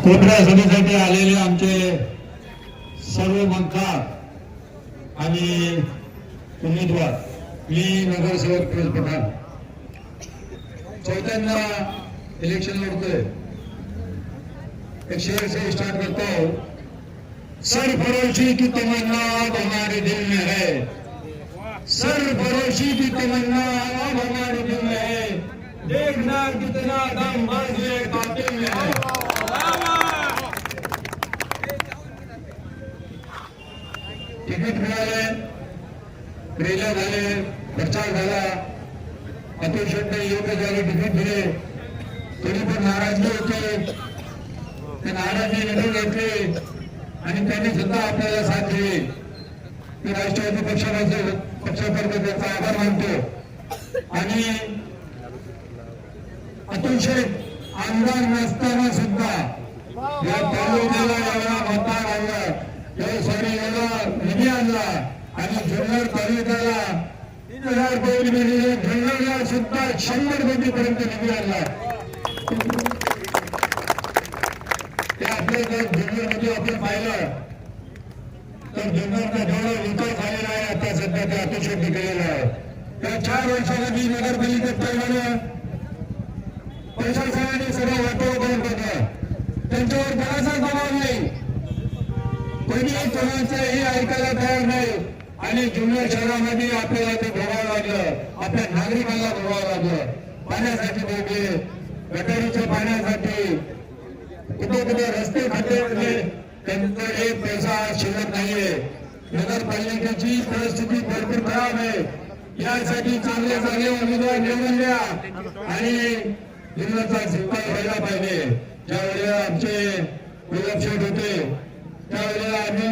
कोपऱ्या सभेसाठी आलेले आमचे सर्व मंत्री आणि उमेदवार, मी नगरसेवक फिरोज पठाण चौथ्यांदा इलेक्शन लढतोय। एक शेर से स्टार्ट करता हूं। सरफरोशी की तमन्ना अब हमारे दिल में है, सरफरोशी की तमन्ना अब हमारे दिल में है, देखना कितना दम बाज़ कातिल में है। तिकीट मिळाले, रॅल्या झाले, प्रचार झाला, अतुल शेट्टी योग्य जागी तिकीट दिले, तरी पण नाराजगी होते। ते नाराजी निघून घेतली आणि त्यांनी सुद्धा आपल्याला साथ दिली। मी राष्ट्रवादी पक्षातर्फे त्याचा आभार मानतो। आणि अतुल शेठ आमदार नसताना सुद्धा या तालुक्याला एवढा मतदार आणला, एवढा निधी आणला आणि जुन्नर तालुक्याला 3000 कोटी निधी, जुन्नरला सुद्धा 100 कोटीपर्यंत निधी आणला। ते आपल्या जर जुन्नरमध्ये आपण पाहिलं तर जुन्नरचा जेवढा विकास झालेला आहे आता सध्या ते अतुल शेट्टी केलेला आहे। त्या 4 वर्षाला मी नगरपालिकेत पाहिलं, प्रशासनाने सगळं वाटोळ करून टाकलं, त्यांच्यावर कोणाचा दबाव नाही, कोणी कोणाचंही ऐकायला तयार नाही। आणि जुन्नर शहरामध्ये आपल्याला ते भोगावं लागलं, आपल्या नागरिकांना भोगावं लागलं। पाण्यासाठी वेगळे, गटारीच्या पाण्यासाठी कुठे कुठे रस्ते खड्डे, त्यांचा एक पैसा शिल्लक नाहीये। नगरपालिकेची परिस्थिती भरपूर खराब आहे। यासाठी चांगले उमेदवार निवडून द्या आणि जुन्नरचा विकास व्हायला पाहिजे। ज्यावेळेला आमचे गुलाब शेठ होते त्यावेळेला आम्ही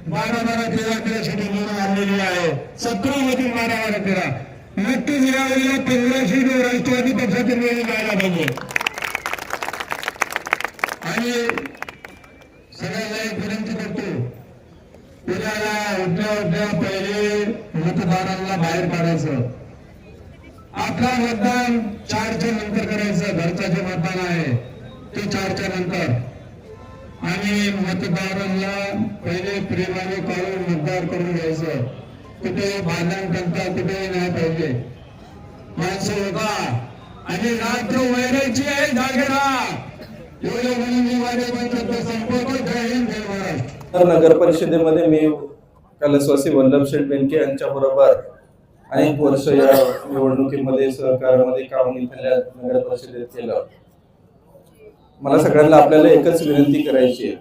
12-13 सीटी निवडून आणलेली आहे। 17 मधून 12-13 नक्कीच यावेळेला 15 सीट राष्ट्रवादी पक्षातून निवडून जायला पाहिजे। आणि सगळ्यांना एक विनंती करतो, उद्याला उठल्या पहिले मतदारांना बाहेर काढायचं। आपला मतदान 4च्या नंतर करायचं। घरचं जे मतदान आहे ते 4च्या नंतर। आणि मतदारांना पहिले प्रेमाने काढून मतदार करून घ्यायचं। कुठे भांडण करता कुठेही नाही पाहिजे। माणसं होता आणि रात्र वैरायची आहे, जागे राहा। एवढे म्हणून मी माझ्या पंचायत संपर्क जय हिंद जय महाराष्ट्र। नगर परिषदेमध्ये मी कलशवासी वल्लभ शेठ बेनके यांच्या बरोबर अनेक वर्ष या निवडणुकीमध्ये सहकार्यामध्ये काम इथल्या नगर परिषदेत केलं। मला सगळ्यांना आपल्याला एकच विनंती करायची आहे,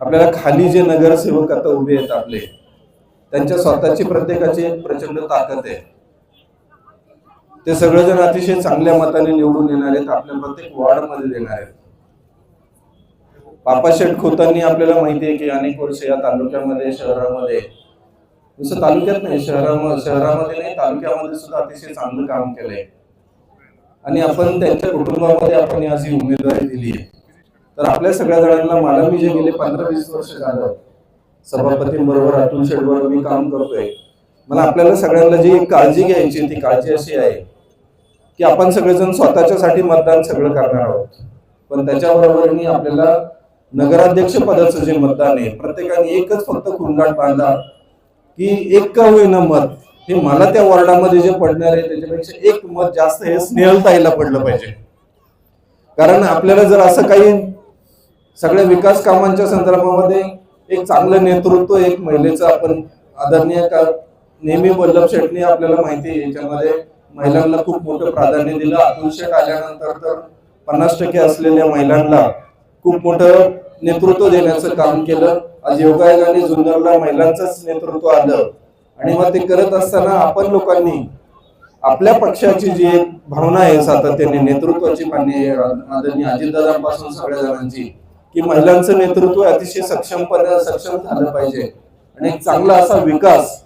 आपल्याला खाली जे नगरसेवक आता उभे आहेत आपले, त्यांच्या स्वतःची प्रत्येकाची एक प्रचंड ताकद आहे। ते सगळेजण अतिशय चांगल्या मताने निवडून येणार आहेत, आपल्या प्रत्येक वॉर्ड मध्ये देणार आहेत। पापाशेठ खोतांनी आपल्याला माहिती आहे की अनेक वर्ष या तालुक्यामध्ये, शहरामध्ये, नुसतं तालुक्यात नाही, शहरामध्ये नाही, तालुक्यामध्ये सुद्धा अतिशय चांगलं काम केलंय। आणि आपण त्यांच्या कुटुंबामध्ये आपण आज ही उमेदवारी दिली आहे। तर आपल्या सगळ्या जणांना, मला मी जे गेले 15-20 वर्ष झालं सभापतींबरोबर, अतुल शेठ बरोबर मी काम करतोय, मला आपल्याला सगळ्यांना जी काळजी घ्यायची ती काळजी अशी आहे की आपण सगळेजण स्वतःच्यासाठी मतदान सगळं करणार आहोत, पण त्याच्याबरोबरही आपल्याला नगराध्यक्ष पदाचं जे मतदान आहे प्रत्येकाने एकच फक्त कुंडाट बांधा की एक का होईना मत हे मला त्या वॉर्डामध्ये जे पडणार आहे त्याच्यापेक्षा एक मत जास्त हे स्नेहलताईला पडलं पाहिजे। कारण आपल्याला जर असं काही सगळ्या विकास कामांच्या संदर्भामध्ये एक चांगलं नेतृत्व, एक महिलेचं आपण आदरणीय नेहमी वल्लभ शेठने आपल्याला माहिती आहे याच्यामध्ये महिलांना खूप मोठं प्राधान्य दिलं। अतुल शेठ आल्यानंतर तर 50% असलेल्या महिलांना खूप मोठं नेतृत्व देण्याचं काम केलं। आज योगायोगाने जुन्नरला महिलांचंच नेतृत्व आलं आणि मग ते करत असताना आपण लोकांनी आपल्या पक्षाची जी एक भावना आहे सातत्याने नेतृत्वाची, माननीय आदरणीय अजितदादांपासून सगळ्या जणांची, की महिलांचं नेतृत्व अतिशय सक्षम झालं पाहिजे आणि एक चांगला असा विकास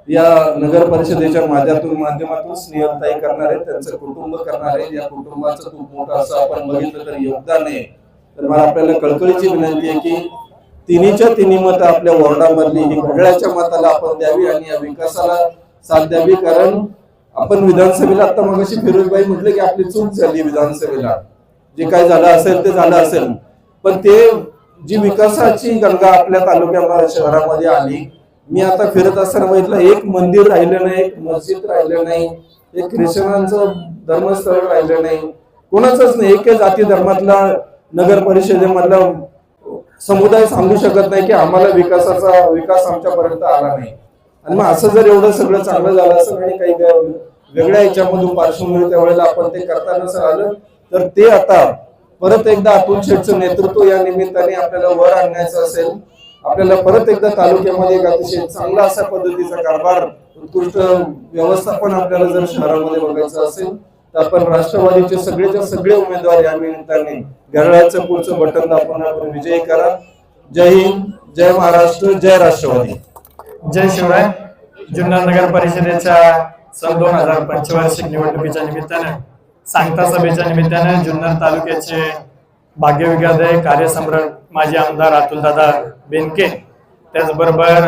या नगर परिषदेच्या माध्यमातून स्नेहलताई करणार आहेत, त्यांचं कुटुंब करणार आहे। या कुटुंबाचं खूप मोठं असं आपण बघितलं तर योगदान आहे। तर मला आपल्याला कळकळीची विनंती आहे की तिन्हीच्या तिन्ही मतं आपल्या वॉर्डामधली ही घड्याळाच्या मताला आपण द्यावी आणि या विकासाला साथ द्यावी। कारण आपण विधानसभेला आता मगाशी फिरोजबाई म्हटले की आपली चूक झाली विधानसभेला, जे काय झालं असेल ते झालं असेल, पण ते जी विकासाची गंगा आपल्या तालुक्यामध्ये शहरामध्ये आली, मी आता फिरत असताना बघितलं एक मंदिर राहिलं नाही, एक मस्जिद राहिलं नाही, एक ख्रिश्चनांचं धर्मस्थळ राहिलं नाही, कोणाचंच नाही. एक जाती धर्मातला नगर परिषदेमधला समुदाय सांगू शकत नाही की आम्हाला विकास आमच्यापर्यंत आला नाही. आणि मग असं जर एवढं सगळं चांगलं झालं असेल आणि काही वेगळ्या याच्यामधून पार्श्वभूमी त्यावेळेला आपण ते करता नसेल आलं, तर ते आता परत एकदा अतुल शेठचं नेतृत्व या निमित्ताने आपल्याला वर आणण्याचं असेल. आपल्याला परत एकदा तालुक्यामध्ये एक अतिशय चांगला अशा पद्धतीचा कारभार, उत्कृष्ट व्यवस्थापन आपल्याला जर शहरामध्ये बघायचं असेल तर आपण राष्ट्रवादीचे सगळेच्या सगळे उमेदवार या निमित्ताने घड्याळाचं पुढचं बटन दाबून आपण विजयी करा. जय हिंद, जय महाराष्ट्र, जय राष्ट्रवादी. जय शिवराय. जुन्नर नगर परिषदेच्या सन 2000 पंचवार्षिक निवडणुकीच्या निमित्तानं, सांगता सभेच्या निमित्तानं जुन्नर तालुक्याचे भाग्यविधाते कार्यसम्राट माजी आमदार अतुलदादा बेनके, त्याचबरोबर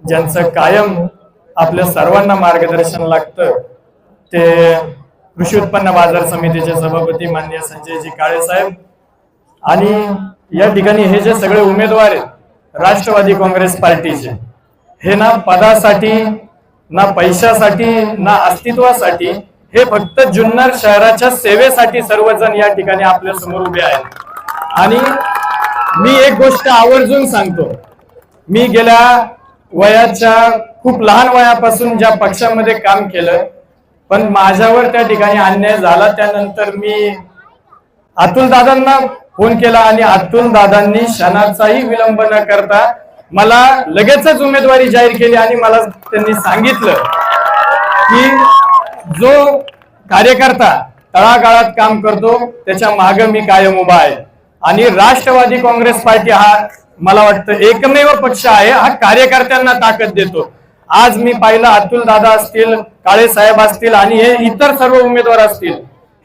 ज्यांचं कायम आपल्या सर्वांना मार्गदर्शन लागतं ते कृषी उत्पन्न बाजार समितीचे सभापती माननीय संजयजी काळे साहेब, आणि या ठिकाणी हे जे सगळे उमेदवार आहेत राष्ट्रवादी काँग्रेस पार्टीचे, हे ना पदासाठी, ना पैशासाठी, ना अस्तित्वासाठी, हे फक्त जुन्नर शहराच्या सेवेसाठी सर्वजण या ठिकाणी आपल्या समोर उभे आहेत. आणि मी एक गोष्ट आवर्जून सांगतो, मी गेल्या वयाच्या खूप लहान वयापासून ज्या पक्षामध्ये काम केलं, पण माझ्यावर त्या ठिकाणी अन्याय झाला. त्यानंतर मी अतुल दादांना फोन केला आणि अतुल दादांनी क्षणाचाही विलंब न करता मला लगेचच उमेदवारी जाहीर केली. आणि मला त्यांनी सांगितलं की जो कार्यकर्ता तळागाळात काम करतो त्याच्या मागे मी कायम उभा आहे. आणि राष्ट्रवादी काँग्रेस पार्टी हा मला वाटतं एकमेव पक्ष आहे हा कार्यकर्त्यांना ताकद देतो. आज मी पाहिलं अतुल दादा असतील, काळे साहेब असतील आणि हे इतर सर्व उमेदवार असतील,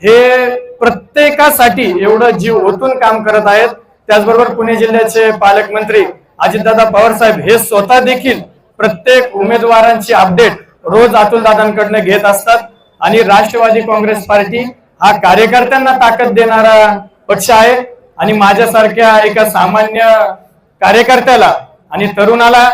हे प्रत्येकासाठी एवढं जीव ओतून काम करत आहेत. त्याचबरोबर पुणे जिल्ह्याचे पालकमंत्री अजितदादा पवार साहेब हे स्वतः देखील प्रत्येक उमेदवारांची अपडेट रोज अतुल दादांकडनं घेत असतात. आणि राष्ट्रवादी काँग्रेस पार्टी हा कार्यकर्त्यांना ताकद देणारा पक्ष आहे. आणि माझ्यासारख्या एका सामान्य कार्यकर्त्याला आणि तरुणाला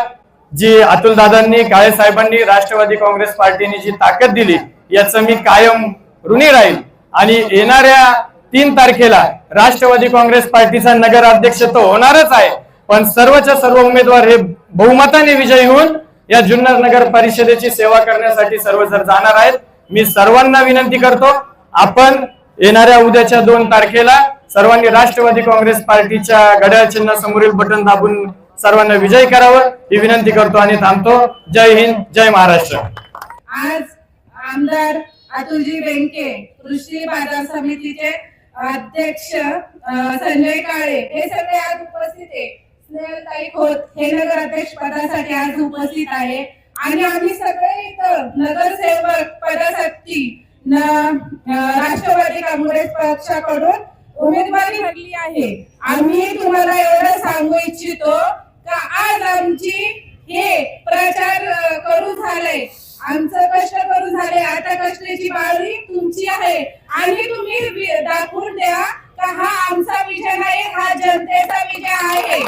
जी अतुल दादांनी, काळे साहेबांनी, राष्ट्रवादी काँग्रेस पार्टीने जी ताकद दिली याचं मी कायम ऋणी राहील. आणि येणाऱ्या 3 तारखेला राष्ट्रवादी काँग्रेस पार्टीचा नगर अध्यक्ष तो होणारच आहे, पण सर्वच्या सर्व उमेदवार हे बहुमताने विजयी होऊन या जुन्नर नगर परिषदेची सेवा करण्यासाठी सर्वजण जाणार आहेत. मी सर्वांना विनंती करतो, आपण येणाऱ्या उद्याच्या 2 तारखेला सर्वांनी राष्ट्रवादी काँग्रेस पार्टीच्या घड्याळ चिन्ह समोरील बटन दाबून सर्वांना विजयी करावं ही विनंती करतो आणि थांबतो. जय हिंद, जय महाराष्ट्र. आज आमदार अतुलजी बेनके, कृषी बाजार समितीचे अध्यक्ष संजय काळे हे सगळे आज उपस्थित आहे. स्नेहलताई खोत हे नगर अध्यक्ष पदासाठी आज उपस्थित आहे. आणि आम्ही सगळे इथं नगरसेवक पदासाठी राष्ट्रवादी काँग्रेस पक्षाकडून उमेदवारी भरली आहे. आम्ही तुम्हाला एवढं सांगू इच्छितो का आज आमची हे प्रचार करू झाले, आमचं कष्ट करू झाले, आता कष्टाची बाळी तुमची आहे. आणि तुम्ही दाखवून द्या का हा आमचा विजय नाही, हा जनतेचा विजय आहे.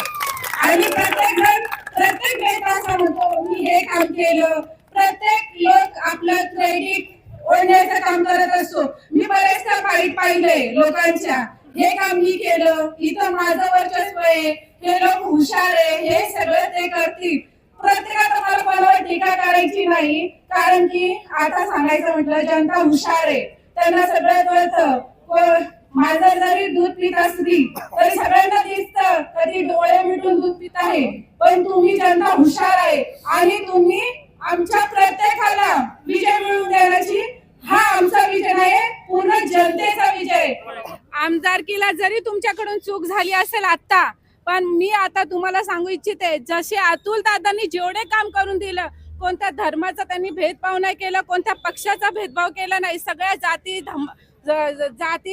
आणि प्रत्येक नेता असं म्हणतो मी हे काम केलं, प्रत्येक लोक आपलं क्रेडिट ओढण्याचं काम करत असतो. मी बरेचदा फाईट पाहिलंय लोकांच्या, हे काम मी केलं, इथं माझं वर्चस्व आहे, हे लोक हुशार आहे, हे सगळं ते करतील. प्रत्येकाला मला कोणावर टीका करायची नाही, कारण की आता सांगायचं म्हटलं जनता हुशार आहे, त्यांना सगळं कळतं. माझं जरी दूध पित असली तरी सगळ्यांना दिसतं कधी डोळे मिटून दूध पित आहे, पण तुम्ही जनता हुशार आहे आणि तुम्ही आमच्या प्रत्येकाला विजय मिळवून देण्याची हा आमचा विजय आहे, पूर्ण जनतेचा विजय. आमदारकीला जरी तुमच्याकडून चूक झाली असेल आता, पण मी आता तुम्हाला सांगू इच्छिते, जसे अतुल दादांनी जेवढे काम करून दिलं, कोणत्या धर्माचा त्यांनी भेदभाव नाही केला, कोणत्या पक्षाचा भेदभाव केला नाही, सगळ्या जाती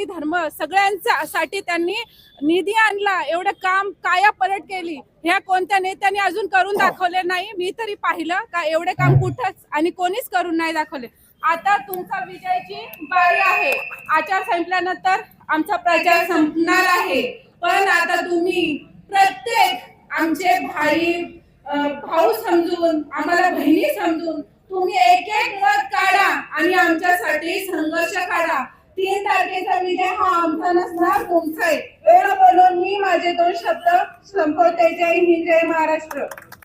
धर्म सगळ्यांसाठी त्यांनी निधी आणला, एवढं काम काया पलट केली. ह्या कोणत्या नेत्यांनी अजून करून दाखवले नाही. मी तरी पाहिलं का एवढे काम कुठंच आणि कोणीच करून नाही दाखवले. आता तुमचा विजयाची बारी आहे. आचार संपल्यानंतर आमचा प्रचार संपणार आहे पण आता तुम्ही प्रत्येक आमचे भाऊ समजून, आम्हाला बहिणी समजून तुम्ही एक एक मत काढा आणि आमच्यासाठी संघर्ष काढा. 3 तारखेचा विजय हा आमचा नसणार, तुमचा आहे. एवढं बोलून मी माझे 2 शब्द संपवते. जय हिंद, जय महाराष्ट्र.